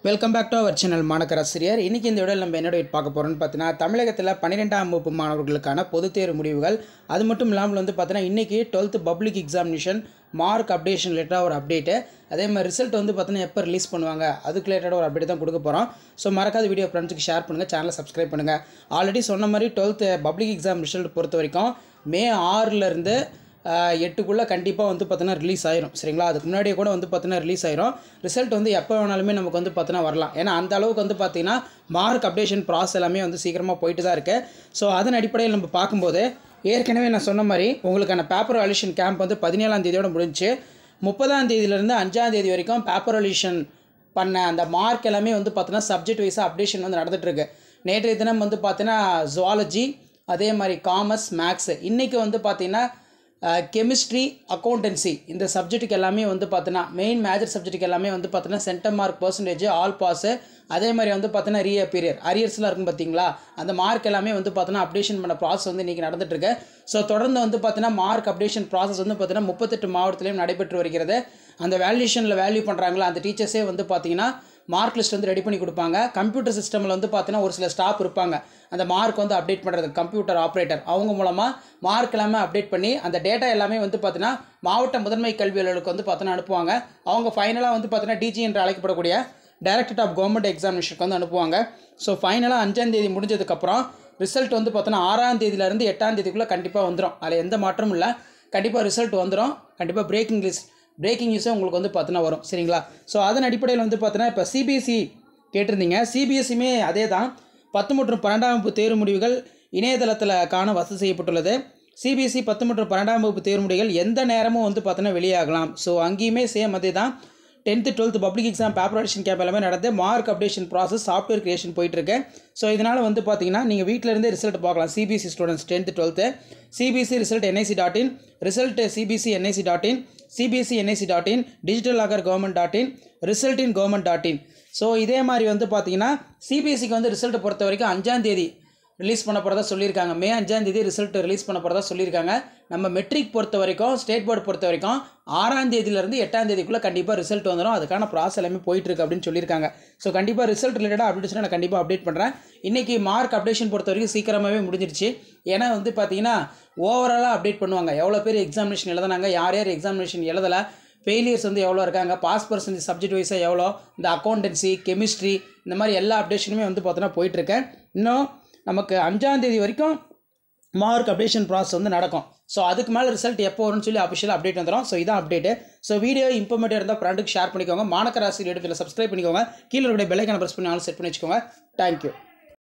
Welcome back to our channel மாணக்கராசிரியர். இன்றைக்கி இந்த வீடியோவில் நம்ம என்ன பார்க்க போகிறோம்னு பார்த்தீங்கன்னா, தமிழகத்தில் 12ஆம் வகுப்பு மாணவர்களுக்கான பொதுத் தேர்வு முடிவுகள். அது மட்டும் இல்லாமல் பார்த்தீங்கன்னா இன்றைக்கி 12th public examination mark updation ரிலேட்டடாக ஒரு அப்டேட்டு, அதே மாதிரி ரிசல்ட் பார்த்தீங்கன்னா எப்போ ரிலீஸ் பண்ணுவாங்க அதுக்கு ரிலேட்டடாக ஒரு அப்டேட் தான் கொடுக்க போகிறோம். ஸோ மறக்காத வீடியோ ஃப்ரெண்ட்ஸுக்கு ஷேர் பண்ணுங்கள், சேனலை சப்ஸ்கிரைப் பண்ணுங்கள். ஆல்ரெடி சொன்ன மாதிரி 12th பப்ளிக் எக்ஸாம் ரிசல்ட் பொறுத்த வரைக்கும் மே 6லேருந்து 8க்குள்ளே கண்டிப்பாக பார்த்தீங்கன்னா ரிலீஸ் ஆயிரும். சரிங்களா? அதுக்கு முன்னாடியே கூட பார்த்தீங்கன்னா ரிலீஸ் ஆயிரும். ரிசல்ட் எப்போ வேணாலுமே நமக்கு பார்த்தீங்கன்னா வரலாம். ஏன்னா அந்த அளவுக்கு பார்த்தீங்கன்னா மார்க் அப்டேஷன் ப்ராசஸ் எல்லாமே சீக்கிரமாக போயிட்டு தான் இருக்குது. ஸோ அதன் அடிப்படையில் நம்ம பார்க்கும்போது ஏற்கனவே நான் சொன்ன மாதிரி உங்களுக்கான பேப்பர் வேல்யூஷன் கேம்ப் 17ஆம் தேதியோட முடிஞ்சு 30ஆம் தேதியிலேருந்து 5ஆம் தேதி வரைக்கும் பேப்பர் வேல்யூஷன் பண்ண அந்த மார்க் எல்லாமே பார்த்தீங்கன்னா சப்ஜெக்ட் வைஸாக அப்டேஷன் நடந்துகிட்ருக்கு. நேற்றைய தினம் பார்த்தீங்கன்னா ஜுவாலஜி, அதே மாதிரி காமர்ஸ், மேக்ஸு, இன்றைக்கி பார்த்தீங்கன்னா கெமிஸ்ட்ரி, அக்கௌண்டன்சி இந்த சப்ஜெக்ட்டுக்கு எல்லாமே பார்த்தீங்கன்னா மெயின் மேஜர் சப்ஜெக்ட்டுக்கு எல்லாமே பார்த்தீங்கன்னா centum mark percentage all pass, அதே மாதிரி பார்த்தீங்கன்னா ரீஅப்பீரியர் அரியர்ஸ்லாம் இருக்கும் பார்த்தீங்களா, அந்த மார்க் எல்லாமே பார்த்தீங்கன்னா அப்டேஷன் பண்ண ப்ராசஸ் இன்றைக்கி நடந்துகிட்ருக்கு. ஸோ தொடர்ந்து பார்த்தீங்கன்னா மார்க் அப்டேஷன் ப்ராசஸ் பார்த்தீங்கன்னா 38 மாவட்டத்திலையும் நடைபெற்று வருகிறது. அந்த வேல்யூஷனில் வேல்யூ பண்ணுறாங்களா அந்த டீச்சர்ஸே பார்த்தீங்கன்னா மார்க் லிஸ்ட் ரெடி பண்ணி கொடுப்பாங்க. கம்ப்யூட்டர் சிஸ்டமில் பார்த்தீங்கன்னா ஒரு சில ஸ்டாஃப் இருப்பாங்க, அந்த மார்க் அப்டேட் பண்ணுறது கம்ப்யூட்டர் ஆப்ரேட்டர், அவங்க மூலமாக மார்க் எல்லாமே அப்டேட் பண்ணி அந்த டேட்டா எல்லாமே பார்த்தீங்கன்னா மாவட்ட முதன்மை கல்வி அலுவலருக்கு பார்த்தீங்கன்னா அனுப்புவாங்க. அவங்க ஃபைனலாக பார்த்தீங்கன்னா டிஜி என்று அழைக்கப்படக்கூடிய டைரக்டரேட் ஆஃப் கவர்மெண்ட் எக்ஸாமினேஷனுக்கு அனுப்புவாங்க. ஸோ ஃபைனலாக 5ஆம் தேதி முடிஞ்சதுக்கப்புறம் ரிசல்ட் பார்த்தீங்கன்னா 6ஆம் தேதியிலேருந்து 8ஆம் தேதிக்குள்ளே கண்டிப்பாக வந்துடும். அதில் எந்த மாற்றமும் இல்லை, கண்டிப்பாக ரிசல்ட் வந்துடும். கண்டிப்பாக பிரேக்கிங் நியூஸே உங்களுக்கு பார்த்தீங்கன்னா வரும். சரிங்களா? ஸோ அதன் அடிப்படையில் பார்த்தீங்கன்னா இப்போ சிபிஎஸ்சி கேட்டிருந்தீங்க. சிபிஎஸ்சியுமே அதே தான். 10 மற்றும் 12ஆம் வகுப்பு தேர்வு முடிவுகள் இணையதளத்தில் காண வசதி செய்யப்பட்டுள்ளது. சிபிஎஸ்சி 10 மற்றும் 12ஆம் வகுப்பு தேர்வு முடிவுகள் எந்த நேரமும் பார்த்தீங்கன்னா வெளியாகலாம். ஸோ அங்கேயுமே சேம் அதே தான். 10th 12th public exam paper valuation camp எல்லாமே நடந்து mark updation process software creation போயிட்டுருக்கு. ஸோ இதனால் பார்த்தீங்கன்னா நீங்கள் வீட்டிலேருந்தே ரிசல்ட் பார்க்கலாம். CBSE students 10th 12th CBSE result NIC.in, result CBSE NIC.in, CBSE NIC.in, digital locker கவர்மெண்ட்.in, ரிசல்ட் இன் கவர்மெண்ட்.in. ஸோ இதே மாதிரி பார்த்தீங்கன்னா சிபிஎஸ்சிக்கு ரிசல்ட் பொறுத்த வரைக்கும் 5ஆம் தேதி ரிலீஸ் பண்ண போகிறதா சொல்லியிருக்காங்க. மே 5ஆம் தேதி ரிசல்ட் ரிலீஸ் பண்ண போகிறதா சொல்லியிருக்காங்க. நம்ம மெட்ரிக் பொறுத்த வரைக்கும், ஸ்டேட் போர்டு பொறுத்த வரைக்கும் 6ஆம் தேதியிலேருந்து 8ஆம் தேதிக்குள்ளே கண்டிப்பாக ரிசல்ட் வந்துடும். அதுக்கான ப்ராசஸ் எல்லாமே போயிட்டுருக்கு அப்படின்னு சொல்லியிருக்காங்க. ஸோ கண்டிப்பாக ரிசல்ட் ரிலேட்டடாக அப்டேட்ஸ்னால் நான் கண்டிப்பாக அப்டேட் பண்ணுறேன். இன்றைக்கி மார்க் அப்டேஷன் பொறுத்த வரைக்கும் சீக்கிரமாகவே முடிஞ்சிருச்சு. ஏன்னா பார்த்தீங்கன்னா ஓவராலாக அப்டேட் பண்ணுவாங்க. எவ்வளோ பேர் எக்ஸாமினேஷன் எழுதுனாங்க, யார் யார் எக்ஸாமினேஷன் எழுதலை, ஃபெயிலியர்ஸ் எவ்வளோ இருக்காங்க, பாஸ் பர்சன்டேஜ் சப்ஜெக்ட் வைஸாக எவ்வளோ, இந்த அக்கௌண்டன்சி, கெமிஸ்ட்ரி, இந்த மாதிரி எல்லா அப்டேஷனுமே பார்த்தீங்கன்னா போயிட்டுருக்கேன். இன்னும் நமக்கு 5ஆம் தேதி வரைக்கும் மார்க் அப்டேஷன் ப்ராசஸ் நடக்கும். ஸோ அதுக்கு மேலே ரிசல்ட் எப்போ வரும்னு சொல்லி அஃபிஷியலாக அப்டேட் வந்துடும். ஸோ இதான் அப்டேட்டு. ஸோ வீடியோ இன்ஃபர்மேட்டிவ் இருந்தால் ஃப்ரெண்டுக்கு ஷேர் பண்ணிக்கோங்க. மாணக்கராசி யூடியூப்பில் சப்ஸ்கிரைப் பண்ணிக்கோங்க. கீழே இருக்கிற பெல் ஐக்கானை ப்ரெஸ் பண்ணி ஆல் செட் பண்ணி வச்சுக்கோங்க. தேங்க்யூ.